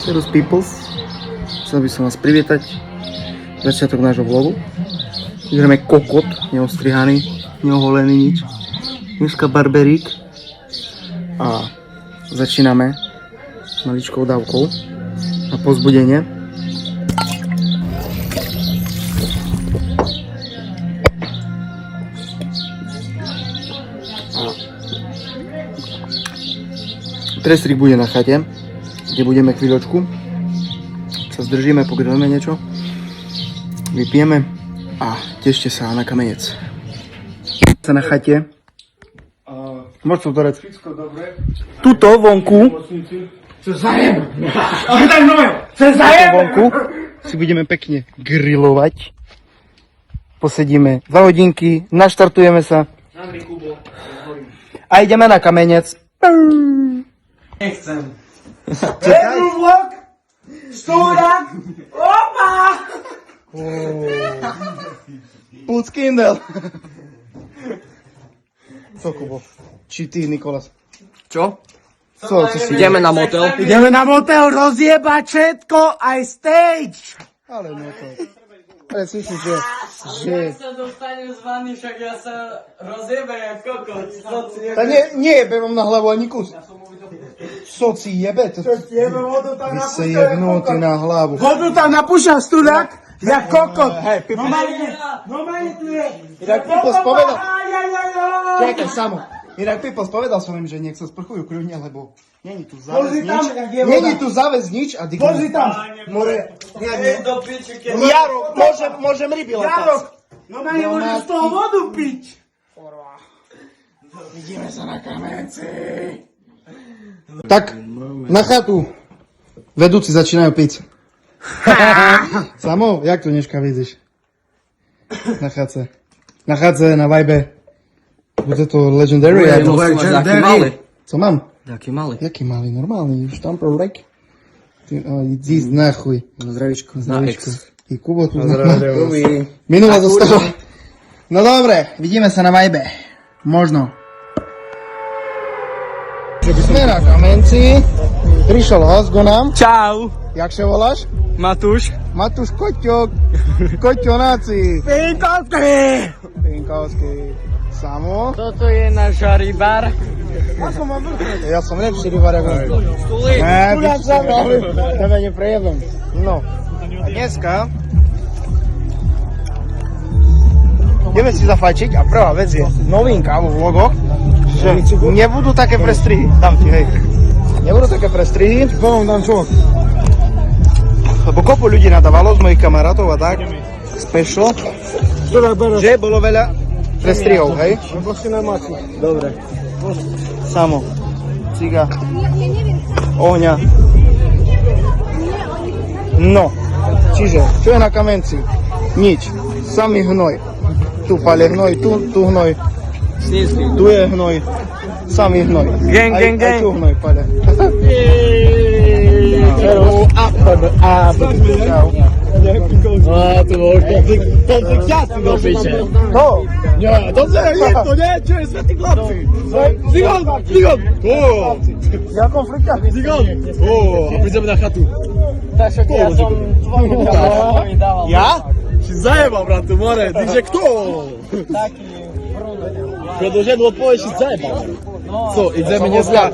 Serus peoples, chcel by som vás privítať začiatok nášho vlogu. Jdeme kokot, neostrihaný, neoholený nič. Dneska barberík a začíname s maličkou dávkou na povzbudenie. Prestrik bude na chate, kde budeme chvíľočku, sa zdržíme, pogrilujeme niečo, vypijeme a tešte sa na kamenec. Sa na chate. Moc som to rec. Tuto vonku. Vonku si budeme pekne grilovať. Posedíme 2 hodinky, naštartujeme sa a ideme na kamenec. Nechcem. Prvú vlog, štúra, opa! Púc Kindle. Co, Kubo? Či ty, Nikolas? Čo? Co si? Ideme na motel. Ideme na motel rozjebať všetko, aj stage! Ale no to... Ale si myslím, že... Ja sa dostanem z vany, však ja sa rozjebem jak kokot. Ta nejebe vám na hlavu ani kus. Co si jebe? Vy sa jebnutý na hlavu. Vodu tam napúšam studák, jak kokot. Hej, normálne tu je. Inak Pipos povedal... Čakaj, samo. Inak Pipos povedal som im, že nech sa sprchujú kľudne, lebo není tu záväz nič. Není tu záväz nič a digno. Boži tam. More. Jarok, môžem ryby letať. Jarok. Normálne môžeš z toho vodu piť. Vidíme sa na kamenci. Tak, na chatu. Vedúci začínajú piť. Samo, jak to dneška vidíš? Na chatce. Na chatce, na vibe. Bude to legendary. Jaký malý. Co mám? Jaký malý. Jaký malý, normálny, štamper rek. Idí nachuj. Zdravíčko. I Kubo tu minula zostala. No dobre, vidíme sa na vibe. Možno. Sme na kamenci. Prišiel host go nám. Čau. Jak sa voláš? Matúš. Matúš Koťok. Koťonáci. Pinkovský. Pinkovský. Samo. Toto je náš rybar. Ja som lepší rybar ako on. Stuli. Tebe neprejebem. No. A dneska ideme si zafajčiť a prvá vec je novinka vo vlogoch, že nebudú také prestrihy. Dám ti, hej. Nebudú také prestrihy. Dám čo? Lebo kopu ľudí nadávalo z mojich kamarátov a tak. Special. Že bolo veľa prestrihov, hej? Dobre. Samo. Ciga. Ohňa. No. Čiže, čo je na kamenci? Nič. Samý hnoj. Tu pale hnoj, tu hnoj. Tu je hnoj. Samý hnoj. Gang. Aj tu hnoj pale. Čau. To bol konflikt času do piče. To. To nie, čo je svetí chlapci. Zigon. Ja konflikta. A prídeme na chatu. Tak ja som tvojmu dával. Ja? Si zajebal, bratu, more. Tyže kto? Taký Keď do ženu odpovieš, si zajebal. Co, ideme dneska?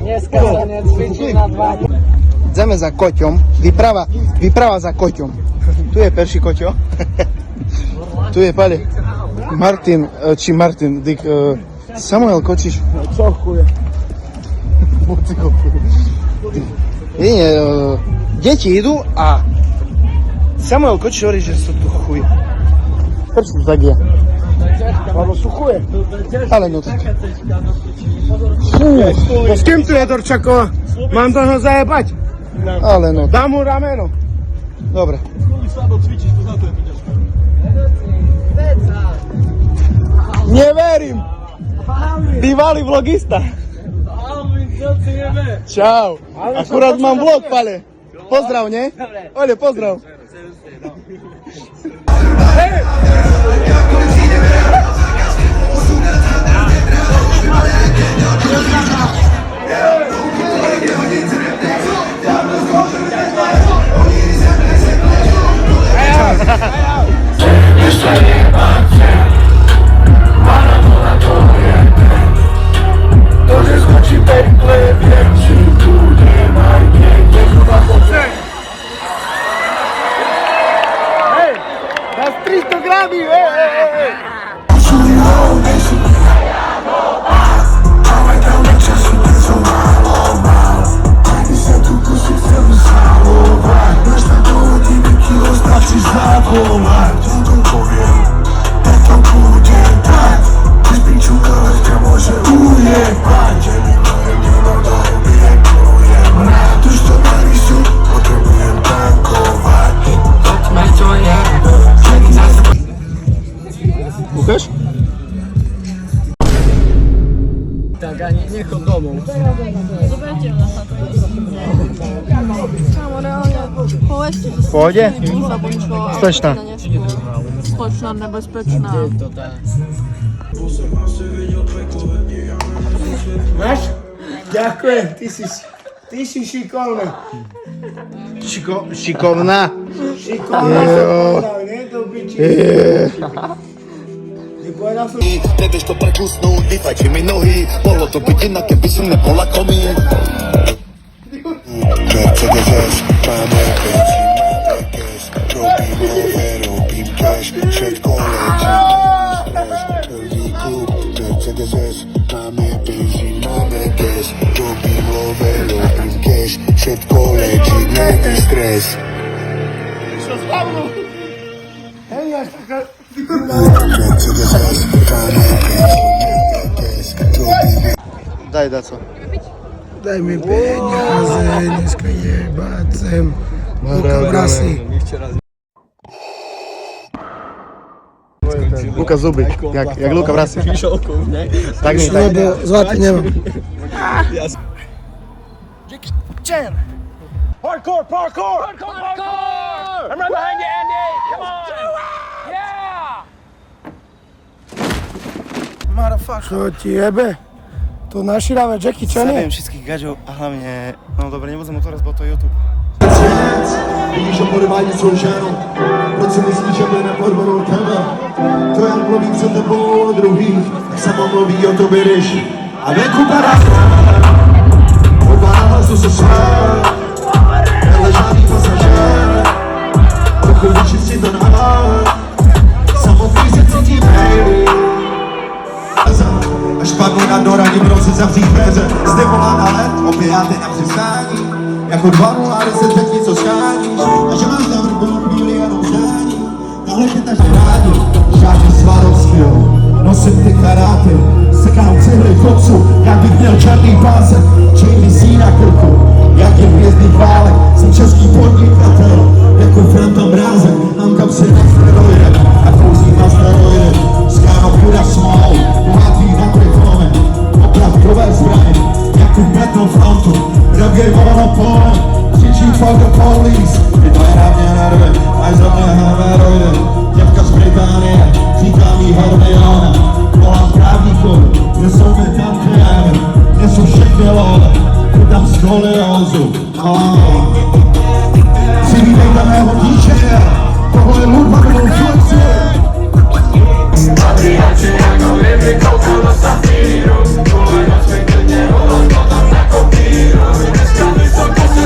dneska sa necvičí na 2. Ideme za Koťom. Vyprava za Koťom. Tu je perší Koťo. Tu je pale Martin, Samuel Kočiš. Čo chuje? Nie, deti idú a Samuel Kočiš hovorí, že sú tu chuje. Prečo tak je? Lebo suchuje. Ale no tak. S kým tu je Dorčakova? Mám toho zajebať? Ale no. Dám mu rameno. Dobre. Neverím. Bývalý vlogista. Čau. Akurát mám vlog, pale. Pozdrav, ne? Ole, pozdrav. Kámo, reálně, po ještě, že V pohodě? se mi zakončilo, ale Slečna. na něžku. Slečna nebezpečná. Máš? Ďakujem, ty si šikovná. Šikovná. Šikovná som povedal, nie do piči. Nepovedal som... Nevieš to prekusnúť, vyfajči mi nohy. Bolo to byť inak, keby som nebola komín. Mercedes, máme benzín, máme cash. Robím over, robím cash. Všetko letí, prvý klub. Mercedes, máme benzín, máme cash. Robím over, robím cash. Všetko letí, není stres. Mercedes, máme benzín, máme cash. Robím Daj, Daco. Daj mi peniaze, dneska jebať sem. Luka Brasy. Luka Zuby, jak Luka Brasy. Tak mi, tak. Lebo zlatý nemám. Čo ti jebe? To našíráme Jackie Chany? Zabiem všetkých gaďov a hlavne, no dobre, nebudem mu to raz, bo to je YouTube. Vidíš o porvání svou ženou, proč si myslíš, že mě nepodvedou tebe? To jak mluví před tebou o druhých, tak samo mluví o tobě, když a venku padá pováha hlasu se své, ale žádný pasažér, pokud vyčistí to nahá, samotný se cítí baby. Až padnu na dno, radím roce zavřít dveře, zde volá na let, opiáty na přistání. Jako 2-0 a 10 teď něco skáníš. A že máš na vrbu chvíli jenom žádní. Tahle tě takže rádi, žádný Swarovský, jo. Nosím ty karáty, sekám cihly v kopcu, jak bych měl černý pásek, JVC na krku, jak je hvězdných válek, jsem český podnikatel, jako Franta Brázek, mám kapsy na steroidech a kouzím na steroidech, skáno půda small, bohatý na kryptomen, opravdové zbraně, jako Battlefrontu, Rogie monopol, křičí fuck the police, vydají na mě nervy, mají za mě hemeroidy, děvka z Británie, říká mi Hermione, volám právníkům, kde jsou mi tam krémy, kde jsou všechny lole, vydám skoliózu, přivítejte mého díče, tohle je hudba, kterou flexi. Adriáči jako ryby, koukal do safíru, tuhle noc mi klidně ulož, potom na kopíru, dneska vysoko se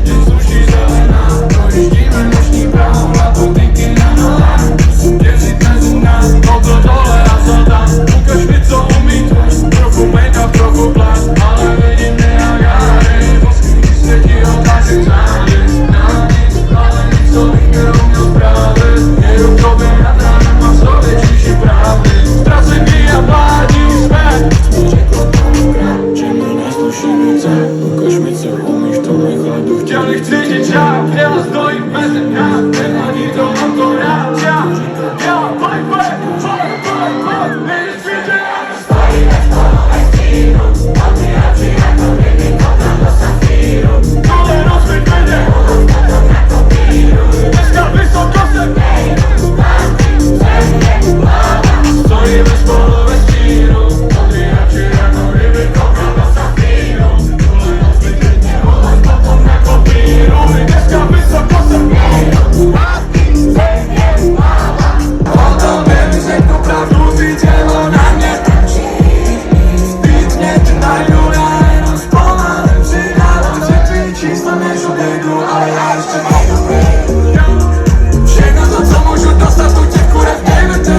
když sluší zelená, projíždíme noční prahu a podniky na nolách, věřit mezi nás, to dole a zadám, ukaž mi co umíte, trochu make-up, trochu plás, ale vidím mě jak Harry, voský světí otázky zády, na nic, ale nic, co bych neuměl právě, jedu k tobě nad ránem a v sobě číši pravdy, ztracený a mládí jsme. Čemu nesluší více, ukaž mi co umíš, to nechladu. Chtěl bych cítit žák, já stojím mezi nás, nevadí to, mám to rád, já, poj, nejvíc víte, já stojíme spolu ve stínu, odbírači jako ryby, koukám do safíru, tohle noc mi klidně, potom na kopíru, dneska vysoko se nejdu, stojíme spolu ve stínu, odbírači jako ryby, koukám do safíru, tohle noc mi klidně, potom na kopíru, dneska vysoko se nejdu, o tobě mi řeknu pravdu, ty tělo na mě zpítně tě najdu, já jenom zpomalem přidávám, že tvý čísla než odejdu, ale já ještě nejdu. Všechno to, co můžu dostat, u těch kurev dejmete.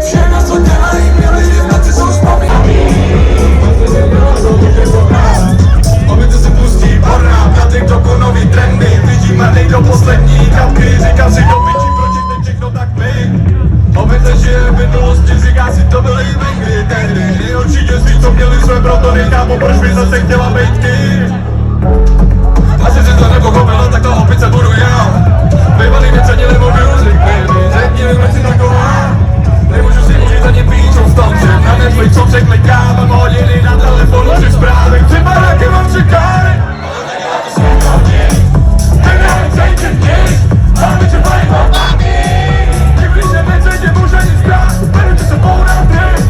Všechno, co dělají milí, v noci jsou vzpomínky. Obyte se pustí porná, na TikToku nový trendy, vidíme nejdo poslední kapky, říkám si do pičí, proč jde všechno tak my. Obyte žije v minulosti, říká si to byly vengy tehdy, určitě svý, co měli své, proto nechápu, proč by zase chtěla být ty. Asi si to nepochopila, tak to opice budu já. Bývalý mě cenili můj music, baby, řekni mi, proč si taková. Nemôžu si užiť ani píčom v tom, že na Netflix som překlekávam hodiny na telefonu, že správy chci baráky mám čekány. Nedáme cejte dnes, máme čo bají babami. Nikdy se necejte muž ani strach, beru ti sebou na dnes.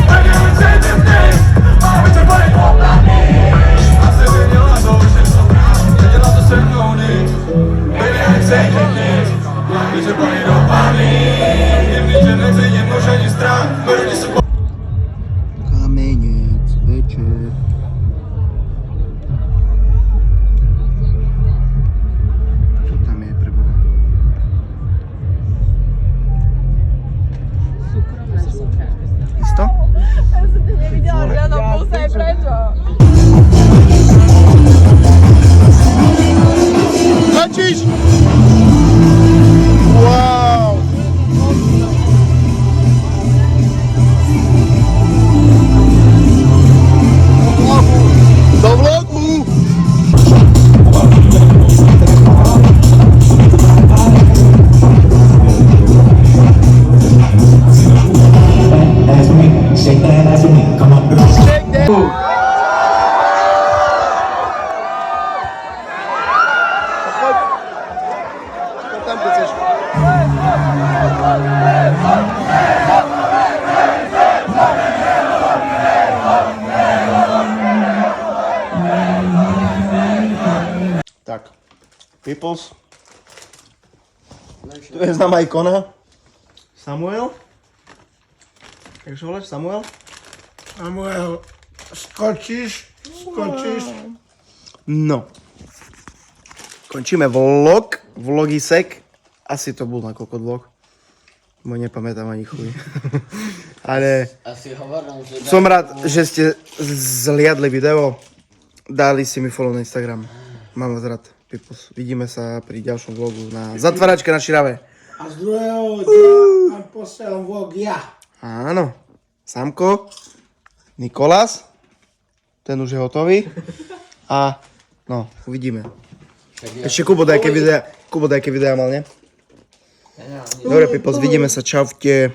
Nedáme cejte dnes, máme čo bají babami. A se věděla to, že som rád, nedělá to se mnou nic. Nedáme cejte dnes, máme čo bají babami. Nikdy se necejte muž ani strach, beru ti sebou. Kamenec, večer. Čo tam je pre Boha? Isto? Ja som to nevidela, že na pulse je prečo. Točíš? Wow! Do vlogu! Shake that ass with me, come on, girl. Shake that! Poď tam, keď chceš. Tak, Peoples. Tu je známa ikona. Samuel. Jak sa voláš, Samuel? Samuel, skočíš. No. Končíme vlogisek. Asi to bol na koľko vlog. Bo nepamätám ani chuj. Ale som rád, že ste zliadli video. Dali si mi follow na Instagram. Mám vás rád. Peoples. Vidíme sa pri ďalšom vlogu na zatváračke na Širave. A z druhého dňa vám posielam vlog ja. Áno. Samko. Nikolás. Ten už je hotový. A no, uvidíme. Ešte Kubo dajaké videa mal, ne? Dobre, Peoples, vidíme sa. Čaute.